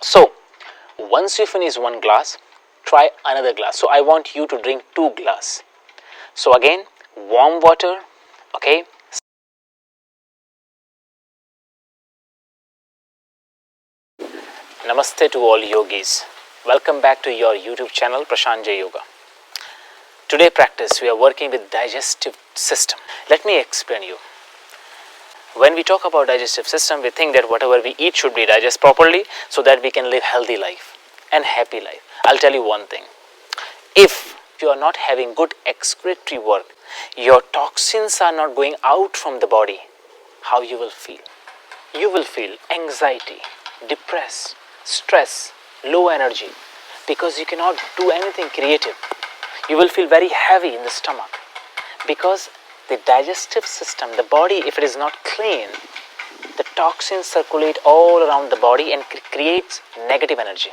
So once you finish one glass, try another glass. So I want you to drink 2 glasses. So again, warm water, okay. Namaste to all yogis. Welcome back to your YouTube channel Prashantj Yoga. Today practice we are working with digestive system. Let me explain you. When we talk about digestive system, we think that whatever we eat should be digested properly so that we can live healthy life and happy life. I'll tell you one thing. If you are not having good excretory work, your toxins are not going out from the body, how you will feel? You will feel anxiety, depressed, stress, low energy, because you cannot do anything creative. You will feel very heavy in the stomach because the digestive system, the body, if it is not clean, the toxins circulate all around the body and creates negative energy.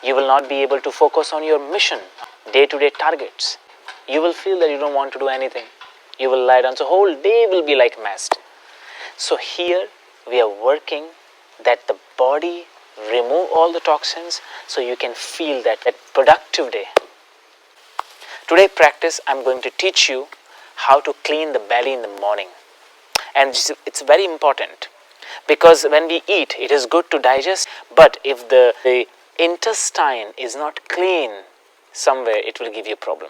You will not be able to focus on your mission, day-to-day targets. You will feel that you don't want to do anything. You will lie down. So whole day will be like messed. So here we are working that the body remove all the toxins so you can feel that productive day. Today practice, I'm going to teach you how to clean the belly in the morning. And it's very important because when we eat, it is good to digest, but if the intestine is not clean somewhere, it will give you a problem.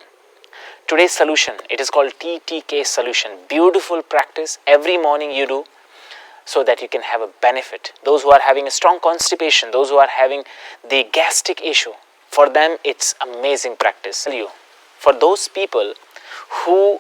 Today's solution, it is called TTK solution. Beautiful practice every morning you do so that you can have a benefit. Those who are having a strong constipation, those who are having the gastric issue, for them it's amazing practice. For those people who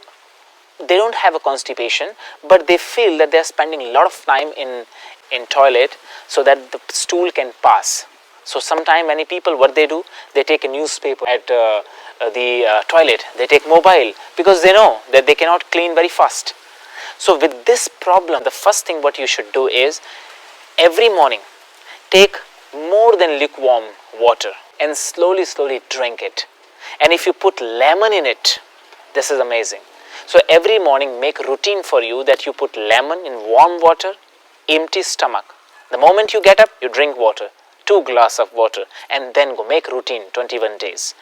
they don't have a constipation, but they feel that they are spending a lot of time in toilet so that the stool can pass. So sometimes many people, what they do, they take a newspaper at the toilet, they take mobile because they know that they cannot clean very fast. So with this problem, the first thing what you should do is every morning take more than lukewarm water and slowly drink it. And if you put lemon in it, this is amazing. So every morning make routine for you that you put lemon in warm water, empty stomach. The moment you get up, you drink water, 2 glasses of water, and then go make routine 21 days.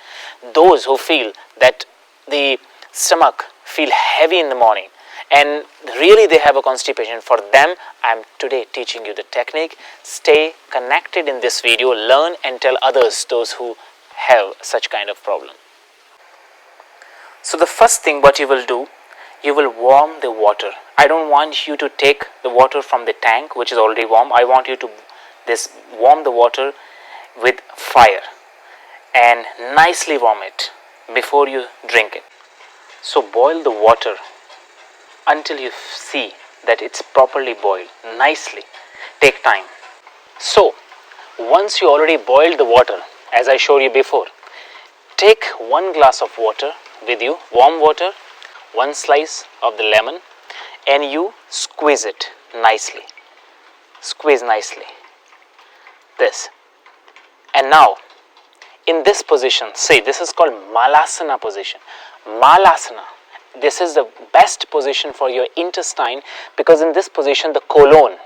Those who feel that the stomach feel heavy in the morning and really they have a constipation, for them I am today teaching you the technique. Stay connected in this video, learn and tell others, those who have such kind of problem. So the first thing what you will do, you will warm the water. I don't want you to take the water from the tank which is already warm. I want you to warm the water with fire and nicely warm it before you drink it. So boil the water until you see that it's properly boiled nicely. Take time. So once you already boiled the water, as I showed you before, take 1 glass of water with you, warm water, 1 slice of the lemon, and you squeeze it nicely. Squeeze nicely. This. And now, in this position, say this is called Malasana position. Malasana. This is the best position for your intestine because in this position the colon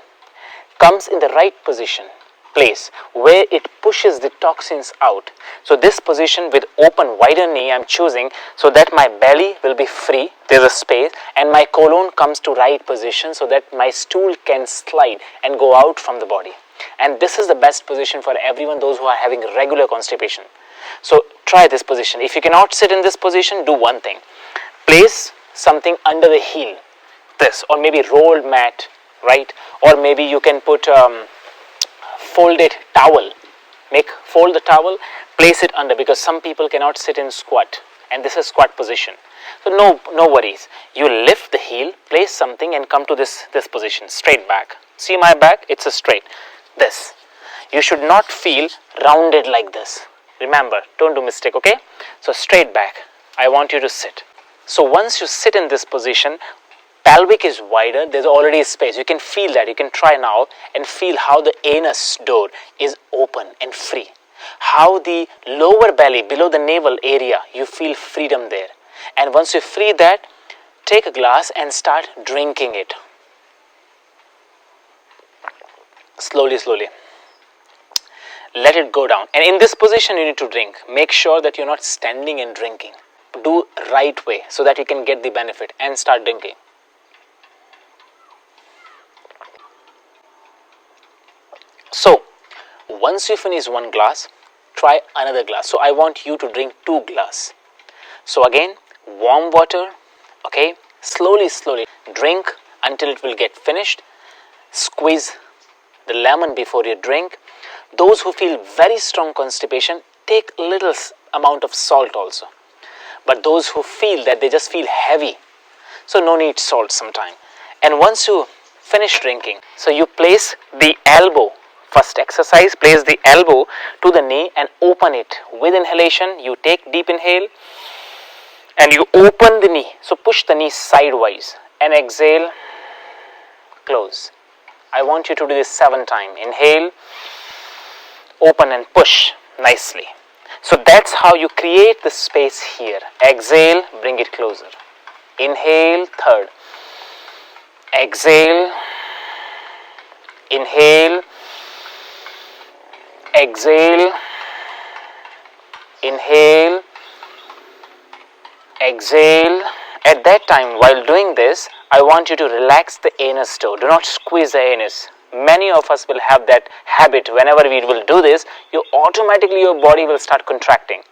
comes in the right place where it pushes the toxins out. So this position with open wider knee I'm choosing so that my belly will be free, there's a space, and my colon comes to right position so that my stool can slide and go out from the body. And this is the best position for everyone, those who are having regular constipation. So try this position. If you cannot sit in this position, do one thing. Place something under the heel, this, or maybe rolled mat, right? Or maybe you can put folded towel. Fold the towel, place it under, because some people cannot sit in squat, and this is squat position. So no worries. You lift the heel, place something, and come to this position, straight back. See my back? It's a straight. This. You should not feel rounded like this. Remember, don't do mistake, okay? So straight back. I want you to sit. So once you sit in this position, pelvic is wider, there's already space. You can feel that. You can try now and feel how the anus door is open and free. How the lower belly, below the navel area, you feel freedom there. And once you free that, take a glass and start drinking it. Slowly. let it go down. And in this position you need to drink. Make sure that you're not standing and drinking. Do right way so that you can get the benefit and start drinking. So once you finish one glass, try another glass. So I want you to drink 2 glasses. So again, warm water, okay, slowly drink until it will get finished. Squeeze the lemon before you drink. Those who feel very strong constipation, take little amount of salt also. But those who feel that they just feel heavy, so no need salt sometime. And once you finish drinking, so you place the elbow, first exercise, place the elbow to the knee and open it. With inhalation, you take deep inhale and you open the knee. So push the knee sidewise and exhale, close. I want you to do this 7 times. Inhale, open and push nicely. So that's how you create the space here. Exhale, bring it closer. Inhale, third. Exhale, inhale, exhale, inhale, exhale. At that time, while doing this, I want you to relax the anus toe. Do not squeeze the anus. Many of us will have that habit. Whenever we will do this, automatically your body will start contracting.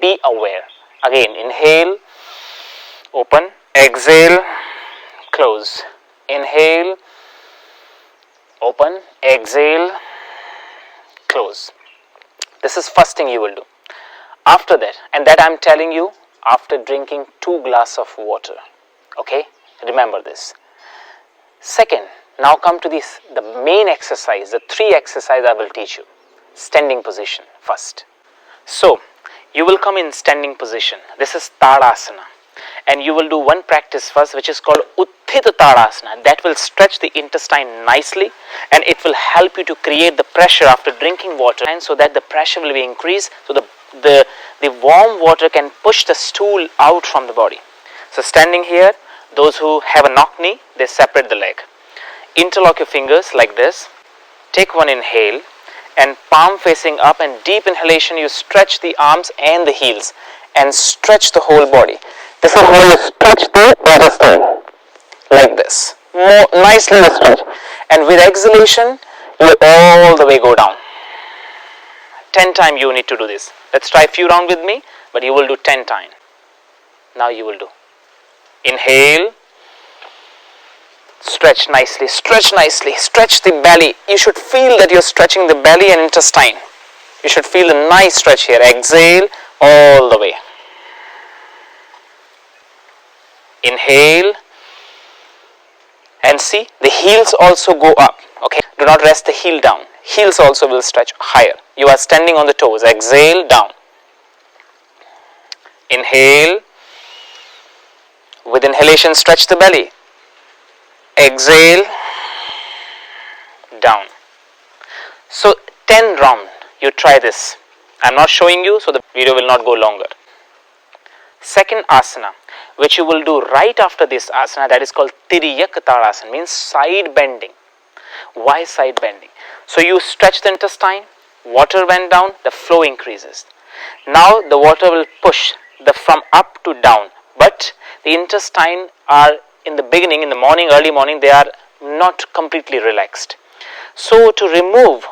Be aware. Again, inhale, open, exhale, close. Inhale, open, exhale, close. This is first thing you will do. After that, and that I am telling you after drinking 2 glasses of water. Okay, remember this. Second, now come to this, the main exercise, the 3 exercises I will teach you. Standing position first. So, you will come in standing position. This is Tadasana. And you will do one practice first, which is called Utthita Tadasana. That will stretch the intestine nicely and it will help you to create the pressure after drinking water, and so that the pressure will be increased, so the warm water can push the stool out from the body. So standing here, those who have a knock knee, they separate the leg. Interlock your fingers like this. Take one inhale and palm facing up, and deep inhalation, you stretch the arms and the heels and stretch the whole body. This is how you stretch the intestine, like this. More nicely stretch. And with exhalation, you all the way go down. 10 times you need to do this. Let's try a few rounds with me, but you will do 10 times. Now you will do. Inhale. Stretch nicely, stretch the belly. You should feel that you're stretching the belly and intestine. You should feel a nice stretch here. Exhale all the way. Inhale. And see, the heels also go up. Okay, do not rest the heel down. Heels also will stretch higher. You are standing on the toes. Exhale, down. Inhale. With inhalation, stretch the belly. Exhale, down. So 10 rounds, you try this. I am not showing you, so the video will not go longer. Second asana, which you will do right after this asana, that is called Tiriyak Tadasana, means side bending. Why side bending? So you stretch the intestine, water went down, the flow increases. Now the water will push from up to down, but the intestine are in the beginning, in the morning, early morning, they are not completely relaxed. So to remove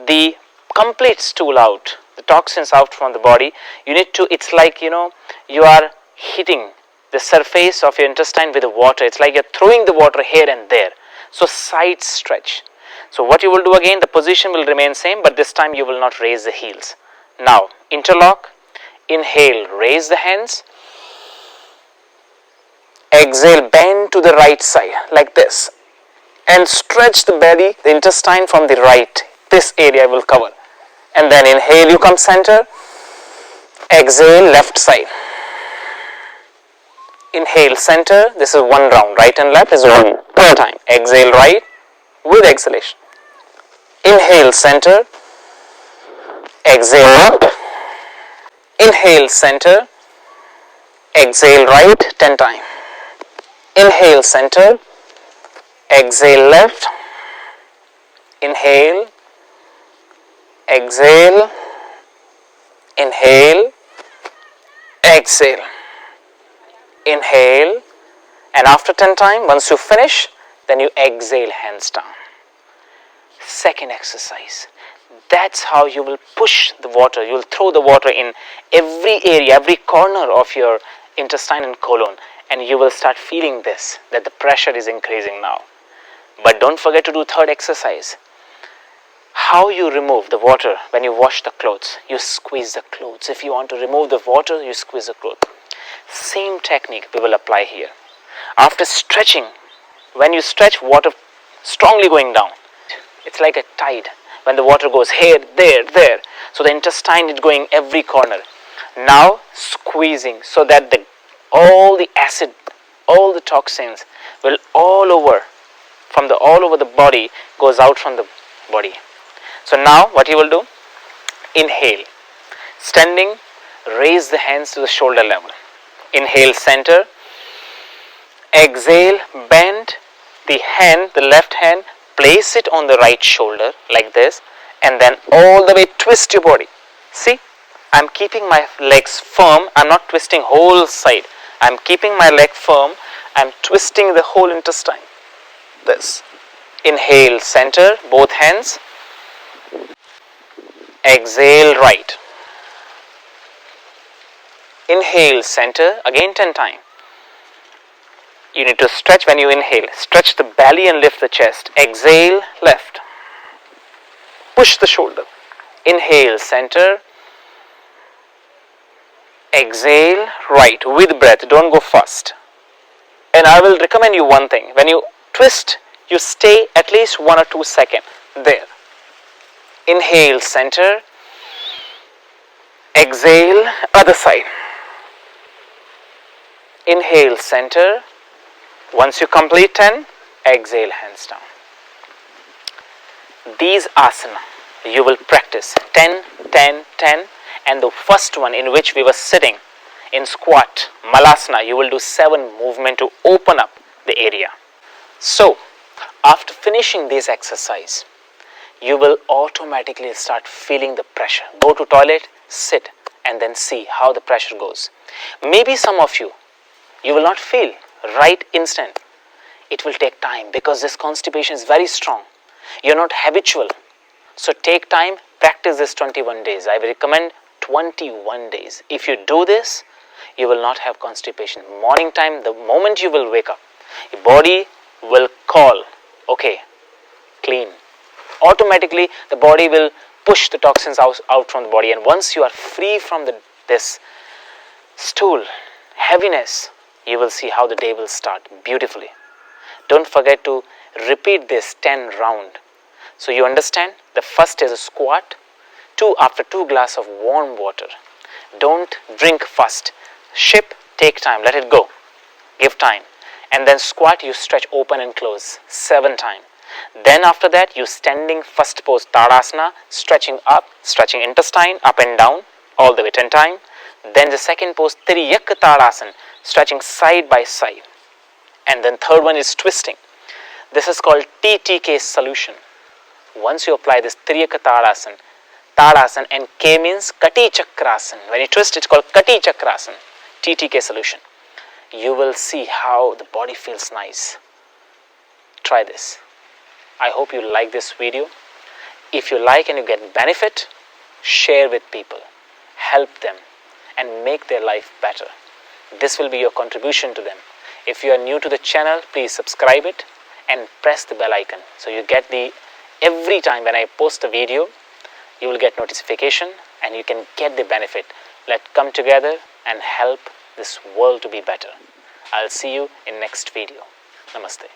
the complete stool out, the toxins out from the body, you need to, it's like, you are hitting the surface of your intestine with the water. It's like you're throwing the water here and there. So side stretch. So what you will do again, the position will remain same, but this time you will not raise the heels. Now interlock, inhale, raise the hands. Exhale, bend to the right side like this and stretch the belly, the intestine from the right. This area will cover. And then inhale, you come center. Exhale, left side. Inhale, center. This is one round. Right and left is one. Third time. Exhale, right with exhalation. Inhale, center. Exhale, left. Inhale, center. Exhale, right. 10 times. Inhale, center. Exhale, left. Inhale. exhale, inhale, exhale, inhale, and after 10 times, once you finish, then you exhale, hands down. Second exercise. That's how you will push the water. You will throw the water in every area, every corner of your intestine and colon, and you will start feeling this, that the pressure is increasing now. But don't forget to do third exercise. How you remove the water when you wash the clothes? You squeeze the clothes. If you want to remove the water, you squeeze the clothes. Same technique we will apply here. After stretching, when you stretch, water strongly going down. It's like a tide. When the water goes here, there, there. So the intestine is going every corner. Now squeezing so that all the acid, all the toxins will all over the body goes out from the body. So now what you will do? Inhale. Standing, raise the hands to the shoulder level. Inhale, center. Exhale, bend the hand, the left hand, place it on the right shoulder like this, and then all the way twist your body. See, I'm keeping my legs firm. I'm not twisting whole side. I'm keeping my leg firm. I'm twisting the whole intestine. This. Inhale, center, both hands. Exhale, right. Inhale, center, again 10 times. You need to stretch when you inhale. Stretch the belly and lift the chest. Exhale, left. Push the shoulder. Inhale, center. Exhale, right. With breath, don't go fast. And I will recommend you one thing. When you twist, you stay at least 1 or 2 seconds there. Inhale, center. Exhale, other side. Inhale, center. Once you complete 10, exhale, hands down. These asana you will practice 10, 10, 10, and the first one in which we were sitting in squat, Malasana, you will do 7 movements to open up the area. So, after finishing this exercise, you will automatically start feeling the pressure. Go to toilet, sit, and then see how the pressure goes. Maybe some of you will not feel right instant. It will take time because this constipation is very strong. You're not habitual. So take time, practice this 21 days. I will recommend 21 days. If you do this, you will not have constipation. Morning time, the moment you will wake up, your body will call, okay, clean. Automatically, the body will push the toxins out from the body. And once you are free from this stool, heaviness, you will see how the day will start beautifully. Don't forget to repeat this 10 rounds. So you understand, the first is a squat, after 2 glasses of warm water. Don't drink fast. Ship, take time, let it go. Give time. And then squat, you stretch open and close 7 times. Then after that, you standing first pose Tadasana, stretching up, stretching intestine up and down, all the way 10 times. Then the second pose Triyak Tadasana, stretching side by side. And then third one is twisting. This is called TTK solution. Once you apply this Triyak Tadasana, and K means Kati Chakrasana. When you twist, it's called Kati Chakrasana, TTK solution. You will see how the body feels nice. Try this. I hope you like this video. If you like and you get benefit, share with people. Help them and make their life better. This will be your contribution to them. If you are new to the channel, please subscribe it and press the bell icon. So you get every time when I post a video, you will get notification and you can get the benefit. Let's come together and help this world to be better. I'll see you in next video. Namaste.